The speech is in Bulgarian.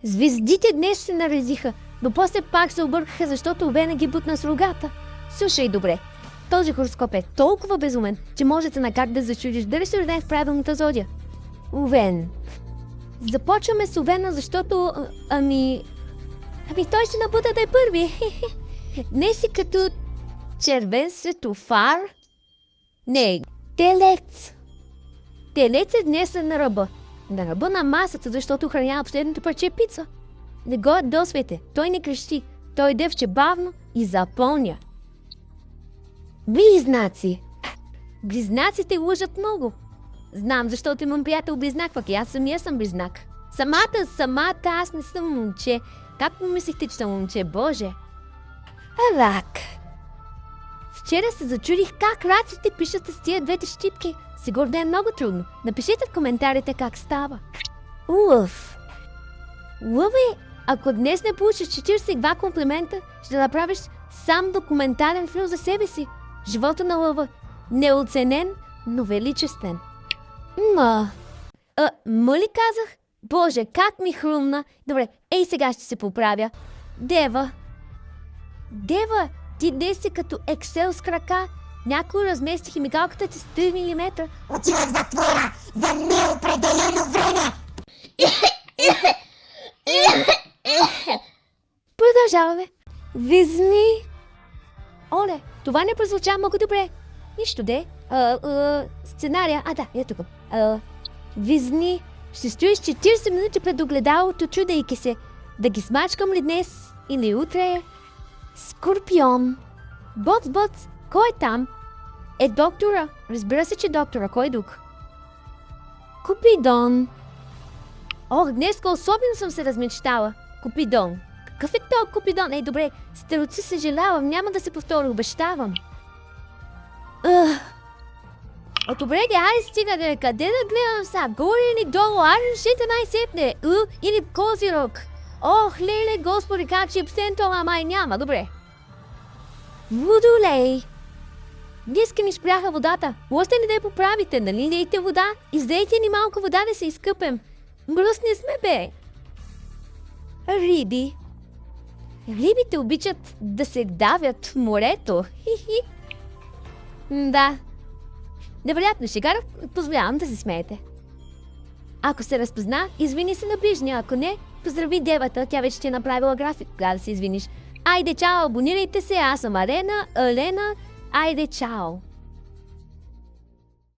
Звездите днес се наредиха, но после пак се объркаха, защото Овен ги бутна с рогата. Слушай добре, този хороскоп е толкова безумен, че може да накара да зачудиш дали си роден в правилната зодия. Овен. Започваме с Овена, защото... Ами той ще набута да е първи. Не си като червен светофар. Не, телец. Телец е днес на ръба. На ръба на масата, защото охранява последното парче пица. Не го ядосвайте, той не крещи. Той дъвче бавно и запълня. Близнаци. Близнаците лъжат много. Знам, защото имам приятел близнак, пък и аз самия съм близнак. Самата аз не съм момче. Как помислихте, че съм момче, Боже? Рак. Вчера се зачудих как раците пишат с тия двете щипки. Сигурно е много трудно. Напишете в коментарите как става. Лъв. Лъв е, ако днес не получиш 42 комплимента, ще направиш сам документален филм за себе си. Живота на лъва. Неоценен, но величествен. Ма ли казах? Боже, как ми хрумна. Добре, сега ще се поправя. Дева, ти днес си като Ексел с крака. Някой размести химикалката ти с 3 мм. Отивам в затвора за неопределено време! Продължаваме. Везни. Оле, това не прозвуча много добре. Нищо де. Сценария. Да, тук. Везни. Ще стоиш 40 минути пред огледалото, чудейки се. Да ги смачкам ли днес или утре? Скорпион. Боц, кой е там? Доктора. Разбира се, че доктора. Кой е друг? Купидон. Днеска особено съм се размечтала. Купидон. Какъв е то Купидон? Добре, староци съжалявам, няма да се повторя, обещавам. Добре, хайде стига, къде да гледам сега? Горе или долу? Решете най-сетне. Или Козирог. Леле, господи, как ще обстен това, май няма. Добре. Водолей. Днеска ми спряха водата. Можете ли да я поправите? Нали лейте вода? Издейте ни малко вода да се изкъпем. Мръсни сме, бе. Риби. Рибите обичат да се давят в морето. Да. Невероятно шега, позволявам да се смеете. Ако се разпозна, извини се на ближния. Ако не, поздрави девата, тя вече ти е направила график, кога да се извиниш. Айде, чао, абонирайте се, аз съм Елена. Айде, чао.